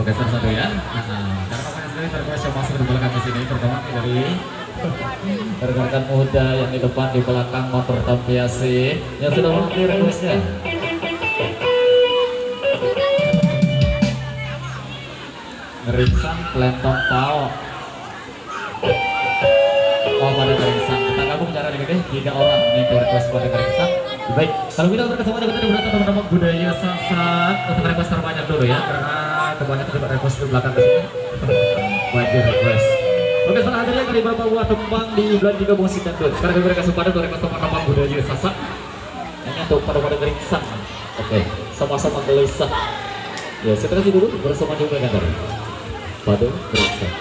bergeser satu ya. Karena pemain sendiri terbiasa yang masuk di belakang di sini. Pertama dari rekan muda yang di depan, di belakang motor Tampiasi yang sudah mengakhiri requestnya. Ringsan Lentong Pao. Oh, pada Ringsan. Kita gabung cara ini deh, 3 orang ini request pada Ringsan. Baik, kalau kita bersama dengan teman-teman budaya Sasak untuk request terbanyak dulu ya, karena kebanyakan juga request di belakang di sini. Banyak request. Oke, setelah hadirnya dari beberapa buah tembang di bulan juga musik dan dance. Sekarang kita kasih pada request teman-teman budaya Sasak. Ini untuk pada Ringsan. Oke, sama-sama gelisah. Ya, saya kasih dulu bersama juga kan tadi. Pada Ringsan.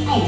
Oh,